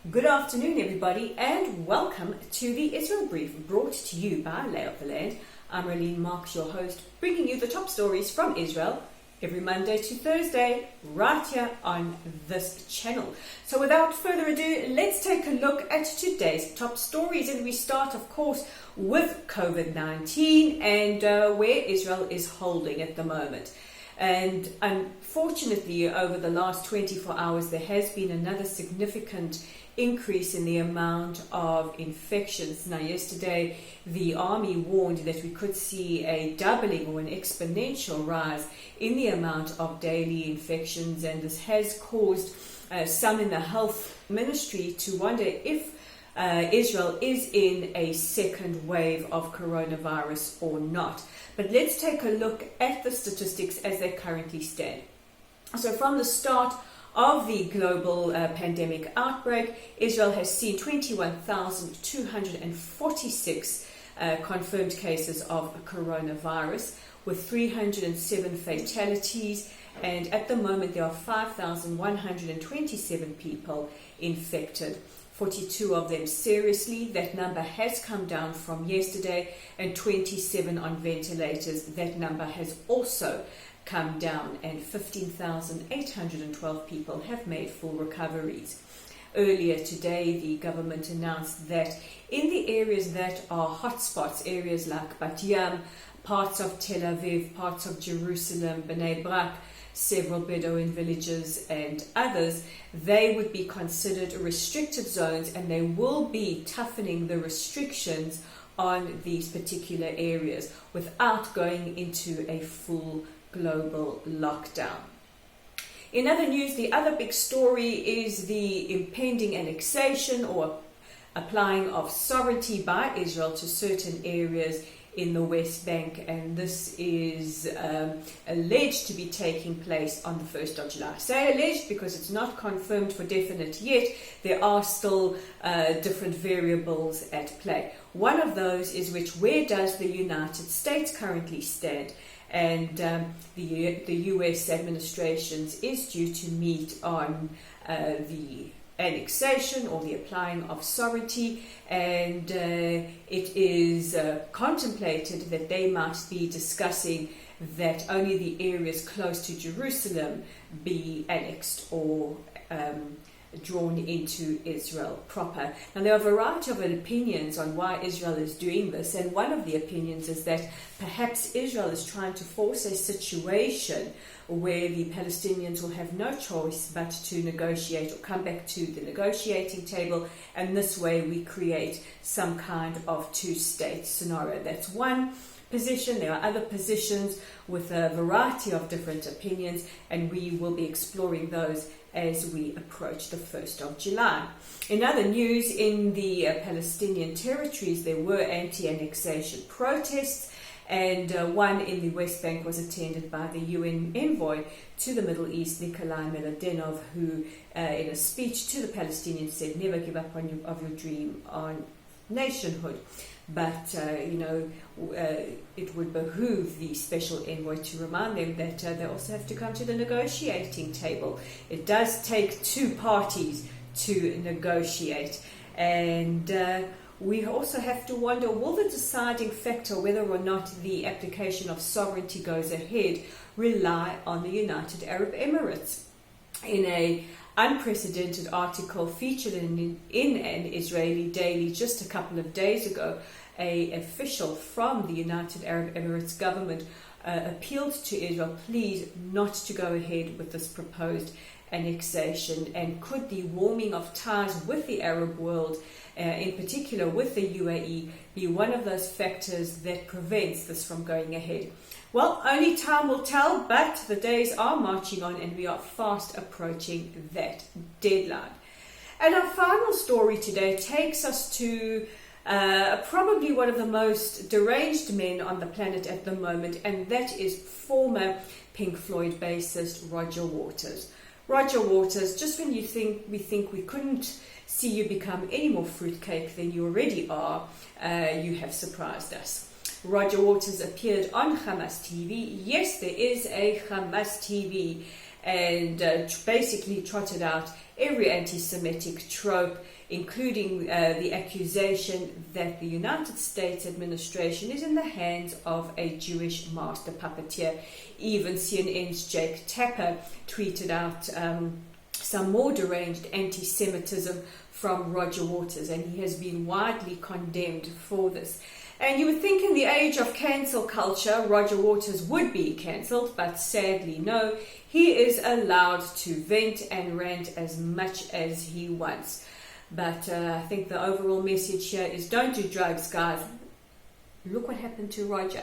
Good afternoon, everybody, and welcome to the Israel Brief, brought to you by Lay of the Land. I'm Raylene Marks, your host, bringing you the top stories from Israel every Monday to Thursday, right here on this channel. So without further ado, let's take a look at today's top stories. And we start, of course, with COVID-19 and where Israel is holding at the moment. And unfortunately, over the last 24 hours, there has been another significant increase in the amount of infections. Now, yesterday, the army warned that we could see a doubling or an exponential rise in the amount of daily infections, and this has caused some in the health ministry to wonder if Israel is in a second wave of coronavirus or not. But let's take a look at the statistics as they currently stand. So from the start of the global pandemic outbreak, Israel has seen 21,246 confirmed cases of coronavirus, with 307 fatalities, and at the moment there are 5,127 people infected. 42 of them seriously. That number has come down from yesterday, and 27 on ventilators. That number has also come down, and 15,812 people have made full recoveries. Earlier today, the government announced that in the areas that are hotspots, areas like Bat Yam, parts of Tel Aviv, parts of Jerusalem, Bnei Brak, several Bedouin villages and others, they would be considered restricted zones, and they will be toughening the restrictions on these particular areas without going into a full global lockdown. In other news, the other big story is the impending annexation or applying of sovereignty by Israel to certain areas in the West Bank, and this is alleged to be taking place on the 1st of July. I say alleged because it's not confirmed for definite yet. There are still different variables at play. One of those is where does the United States currently stand? And the US administration is due to meet on the annexation or the applying of sovereignty, and it is contemplated that they might be discussing that only the areas close to Jerusalem be annexed or drawn into Israel proper. Now, there are a variety of opinions on why Israel is doing this, and one of the opinions is that perhaps Israel is trying to force a situation where the Palestinians will have no choice but to negotiate or come back to the negotiating table, and this way we create some kind of two-state scenario. That's one position. There are other positions with a variety of different opinions, and we will be exploring those as we approach the 1st of July. In other news, in the Palestinian territories, there were anti-annexation protests, and one in the West Bank was attended by the UN envoy to the Middle East, Nikolai Meladenov, who in a speech to the Palestinians said, never give up on your dream on nationhood. But, it would behoove the special envoy to remind them that they also have to come to the negotiating table. It does take two parties to negotiate. And we also have to wonder, will the deciding factor whether or not the application of sovereignty goes ahead rely on the United Arab Emirates? In a unprecedented article featured in an Israeli daily just a couple of days ago, an official from the United Arab Emirates government appealed to Israel, please not to go ahead with this proposed annexation, and could the warming of ties with the Arab world, in particular with the UAE, be one of those factors that prevents this from going ahead? Well, only time will tell, but the days are marching on and we are fast approaching that deadline. And our final story today takes us to probably one of the most deranged men on the planet at the moment, and that is former Pink Floyd bassist Roger Waters. Roger Waters, just when we think we couldn't see you become any more fruitcake than you already are, you have surprised us. Roger Waters appeared on Hamas TV. Yes, there is a Hamas TV, and basically trotted out every anti-Semitic trope, including the accusation that the United States administration is in the hands of a Jewish master puppeteer. Even CNN's Jake Tapper tweeted out some more deranged anti-Semitism from Roger Waters, and he has been widely condemned for this. And you would think in the age of cancel culture, Roger Waters would be cancelled, but sadly no. He is allowed to vent and rant as much as he wants. But I think the overall message here is don't do drugs, guys. Look what happened to Roger.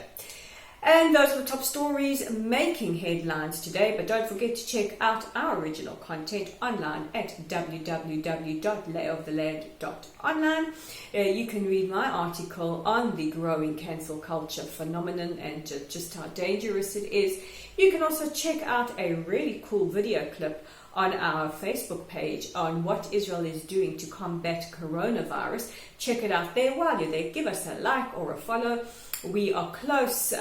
And those were the top stories making headlines today. But don't forget to check out our original content online at www.layoftheland.online. You can read my article on the growing cancel culture phenomenon and just how dangerous it is. You can also check out a really cool video clip on our Facebook page on what Israel is doing to combat coronavirus. Check it out there while you're there. Give us a like or a follow. We are close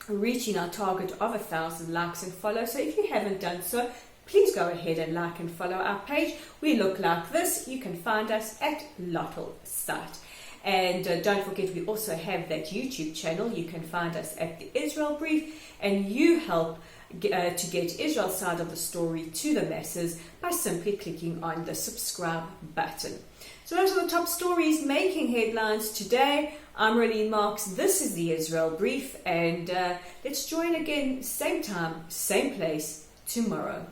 reaching our target of 1,000 likes and follows. So if you haven't done so, please go ahead and like and follow our page. We look like this. You can find us at Lottel site. And don't forget, we also have that YouTube channel. You can find us at the Israel Brief, and you help to get Israel's side of the story to the masses by simply clicking on the subscribe button. So those are the top stories making headlines today. I'm Rolene Marks. This is the Israel Brief, and let's join again same time, same place tomorrow.